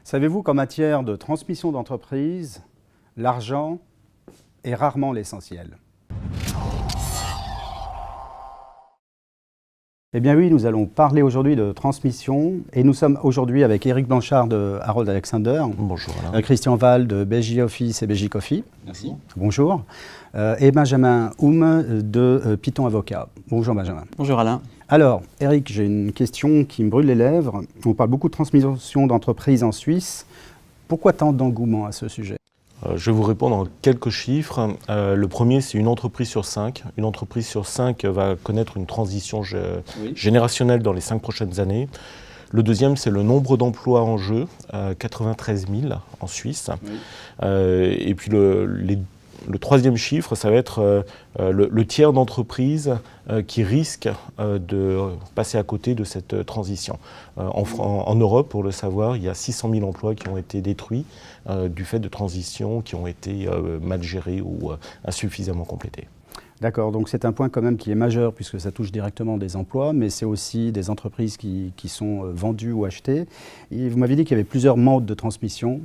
Savez-vous qu'en matière de transmission d'entreprise, l'argent est rarement l'essentiel? Eh bien oui, nous allons parler aujourd'hui de transmission et nous sommes aujourd'hui avec Éric Blanchard de Harold Alexander. Bonjour Alain. Christian Val de BJ Office et BJ Coffee. Merci. Bonjour. Et Benjamin Houm de Python Avocat. Bonjour Benjamin. Bonjour Alain. Alors, Éric, j'ai une question qui me brûle les lèvres. On parle beaucoup de transmission d'entreprise en Suisse. Pourquoi tant d'engouement à ce sujet ? Je vais vous répondre en quelques chiffres. Le premier, c'est une entreprise sur 5. Une entreprise sur 5 va connaître une transition générationnelle dans les 5 prochaines années. Le deuxième, c'est le nombre d'emplois en jeu, 93 000 en Suisse. Oui. Et puis le troisième chiffre, ça va être le tiers d'entreprises qui risquent de passer à côté de cette transition. En Europe, pour le savoir, il y a 600 000 emplois qui ont été détruits du fait de transitions qui ont été mal gérées ou insuffisamment complétées. D'accord, donc c'est un point quand même qui est majeur puisque ça touche directement des emplois, mais c'est aussi des entreprises qui sont vendues ou achetées. Et vous m'avez dit qu'il y avait plusieurs modes de transmission.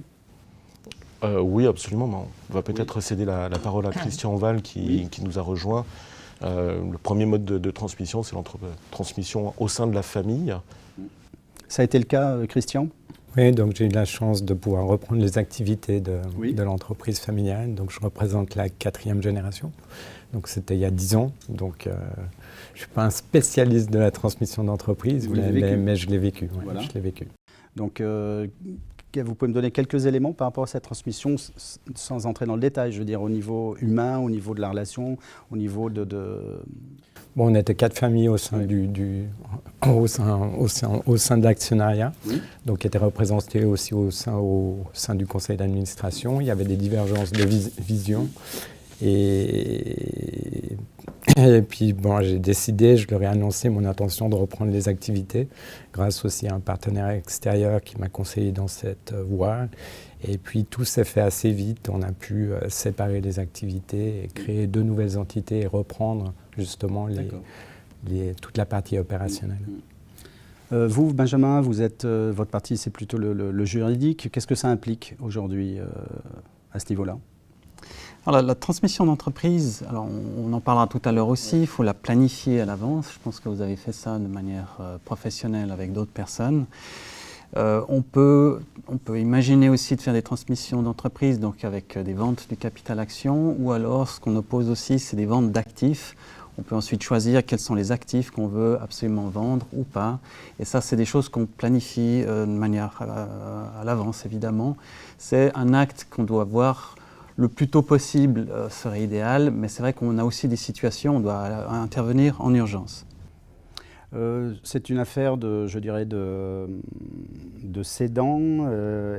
Oui, absolument. On va peut-être céder la parole à Christian Val qui nous a rejoint. Le premier mode de transmission, c'est la transmission au sein de la famille. Ça a été le cas, Christian ? Oui, donc j'ai eu la chance de pouvoir reprendre les activités de l'entreprise familiale. Donc je représente la 4e génération. Donc c'était il y a 10 ans. Donc je ne suis pas un spécialiste de la transmission d'entreprise, mais je l'ai vécu. Ouais, voilà. Je l'ai vécu. Donc vous pouvez me donner quelques éléments par rapport à cette transmission sans entrer dans le détail, je veux dire au niveau humain, au niveau de la relation, au niveau de... Bon, on était 4 familles au sein, au sein de l'actionnariat, donc qui étaient représentées aussi au sein du conseil d'administration. Il y avait des divergences de vision. Et puis, bon, j'ai décidé, je leur ai annoncé mon intention de reprendre les activités, grâce aussi à un partenaire extérieur qui m'a conseillé dans cette voie. Et puis, tout s'est fait assez vite. On a pu séparer les activités et créer 2 nouvelles entités et reprendre justement toute la partie opérationnelle. Vous, Benjamin, votre partie, c'est plutôt le juridique. Qu'est-ce que ça implique aujourd'hui à ce niveau-là ? Alors, la transmission d'entreprise, alors on en parlera tout à l'heure aussi, il faut la planifier à l'avance. Je pense que vous avez fait ça de manière professionnelle avec d'autres personnes. On peut imaginer aussi de faire des transmissions d'entreprise, donc avec des ventes du capital action, ou alors ce qu'on oppose aussi, c'est des ventes d'actifs. On peut ensuite choisir quels sont les actifs qu'on veut absolument vendre ou pas. Et ça, c'est des choses qu'on planifie de manière à l'avance, évidemment. C'est un acte qu'on doit voir le plus tôt possible serait idéal, mais c'est vrai qu'on a aussi des situations où on doit intervenir en urgence. C'est une affaire de cédants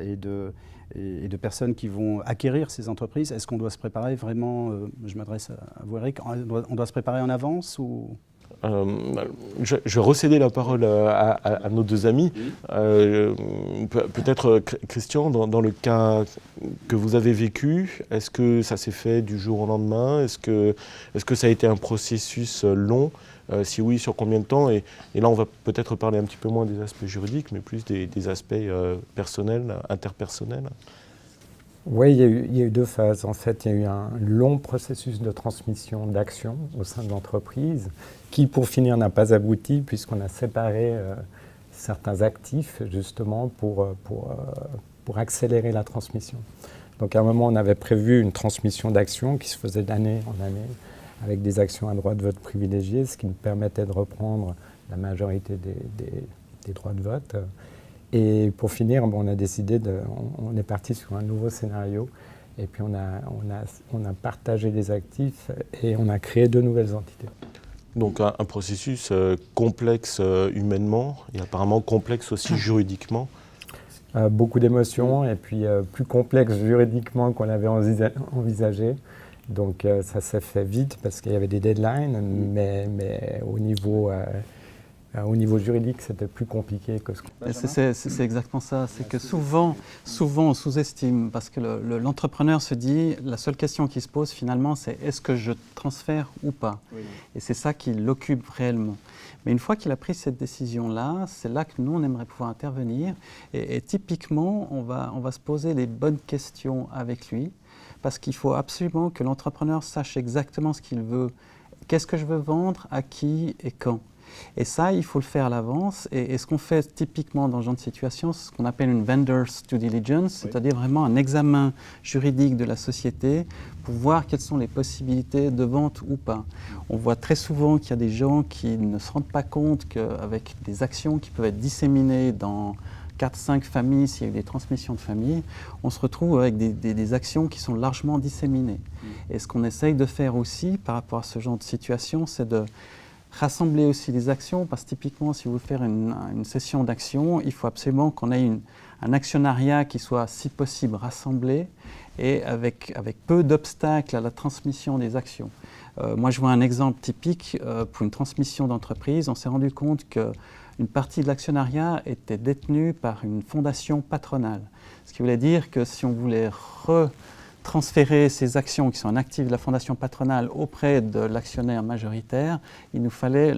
et de personnes qui vont acquérir ces entreprises. Est-ce qu'on doit se préparer vraiment, je m'adresse à vous Eric, on doit se préparer en avance ou... Je vais recéder la parole à nos 2 amis. Peut-être Christian, dans le cas que vous avez vécu, est-ce que ça s'est fait du jour au lendemain ? Est-ce que ça a été un processus long ? Si oui, sur combien de temps ? Et là, on va peut-être parler un petit peu moins des aspects juridiques, mais plus des aspects personnels, interpersonnels. Oui, il y a eu 2 phases. En fait, il y a eu un long processus de transmission d'actions au sein de l'entreprise qui, pour finir, n'a pas abouti puisqu'on a séparé certains actifs justement pour accélérer la transmission. Donc à un moment, on avait prévu une transmission d'actions qui se faisait d'année en année avec des actions à droit de vote privilégiées, ce qui nous permettait de reprendre la majorité des droits de vote. Et pour finir, on a décidé on est parti sur un nouveau scénario et puis on a partagé les actifs et on a créé 2 nouvelles entités. Donc un processus complexe humainement et apparemment complexe aussi juridiquement. Beaucoup d'émotions et puis plus complexe juridiquement qu'on l'avait envisagé. Donc ça s'est fait vite parce qu'il y avait des deadlines, mais au niveau Au niveau juridique, c'était plus compliqué que ce qu'on... C'est exactement ça. C'est que souvent, on sous-estime parce que l'entrepreneur se dit, la seule question qui se pose finalement, c'est est-ce que je transfère ou pas? Oui. Et c'est ça qui l'occupe réellement. Mais une fois qu'il a pris cette décision-là, c'est là que nous, on aimerait pouvoir intervenir. Et typiquement, on va se poser les bonnes questions avec lui parce qu'il faut absolument que l'entrepreneur sache exactement ce qu'il veut. Qu'est-ce que je veux vendre, à qui et quand? Et ça, il faut le faire à l'avance. Et ce qu'on fait typiquement dans ce genre de situation, c'est ce qu'on appelle une vendor's due diligence, c'est-à-dire vraiment un examen juridique de la société pour voir quelles sont les possibilités de vente ou pas. On voit très souvent qu'il y a des gens qui ne se rendent pas compte qu'avec des actions qui peuvent être disséminées dans 4-5 familles, s'il y a eu des transmissions de famille, on se retrouve avec des actions qui sont largement disséminées. Et ce qu'on essaye de faire aussi par rapport à ce genre de situation, c'est de rassembler aussi les actions, parce que typiquement, si vous voulez faire une session d'action, il faut absolument qu'on ait un actionnariat qui soit, si possible, rassemblé et avec peu d'obstacles à la transmission des actions. Moi, je vois un exemple typique pour une transmission d'entreprise. On s'est rendu compte qu'une partie de l'actionnariat était détenue par une fondation patronale. Ce qui voulait dire que si on voulait transférer ces actions qui sont en actif de la fondation patronale auprès de l'actionnaire majoritaire, il nous fallait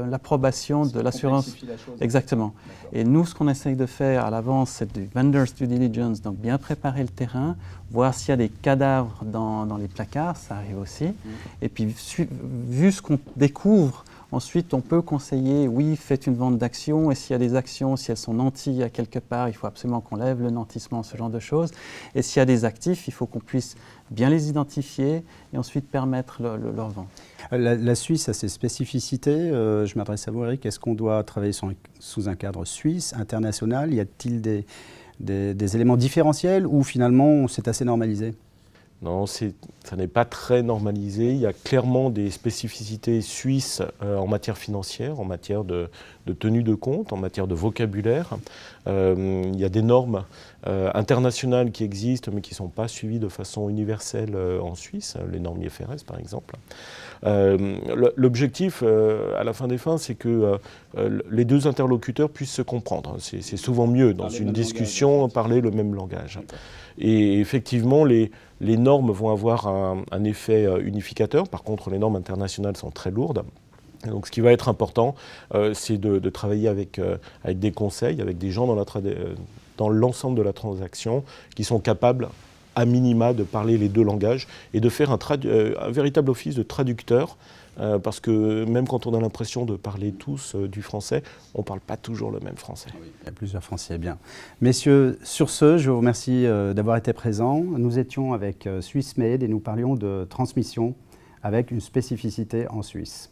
l'approbation de l'assurance. Exactement. Et nous, ce qu'on essaye de faire à l'avance, c'est du vendor's due diligence, donc bien préparer le terrain, voir s'il y a des cadavres dans les placards, ça arrive aussi. Et puis, vu ce qu'on découvre, ensuite, on peut conseiller, oui, faites une vente d'actions, et s'il y a des actions, si elles sont nanties à quelque part, il faut absolument qu'on lève le nantissement, ce genre de choses. Et s'il y a des actifs, il faut qu'on puisse bien les identifier et ensuite permettre leur vente. La Suisse a ses spécificités. Je m'adresse à vous, Eric. Est-ce qu'on doit travailler sous un cadre suisse, international? Y a-t-il des éléments différentiels ou finalement c'est assez normalisé? Non, ça n'est pas très normalisé. Il y a clairement des spécificités suisses en matière financière, en matière de tenue de compte, en matière de vocabulaire. Il y a des normes internationales qui existent, mais qui ne sont pas suivies de façon universelle en Suisse, les normes IFRS par exemple. L'objectif, à la fin des fins, c'est que les deux interlocuteurs puissent se comprendre. C'est souvent mieux, dans une discussion, parler le même langage. Et effectivement, les normes vont avoir un effet unificateur. Par contre, les normes internationales sont très lourdes. Et donc, ce qui va être important, c'est de travailler avec des conseils, avec des gens dans l'ensemble de la transaction qui sont capables, à minima, de parler les deux langages et de faire un véritable office de traducteur. Parce que même quand on a l'impression de parler tous du français, on ne parle pas toujours le même français. Oui, il y a plusieurs français, bien. Messieurs, sur ce, je vous remercie d'avoir été présents. Nous étions avec Swissmed et nous parlions de transmission avec une spécificité en Suisse.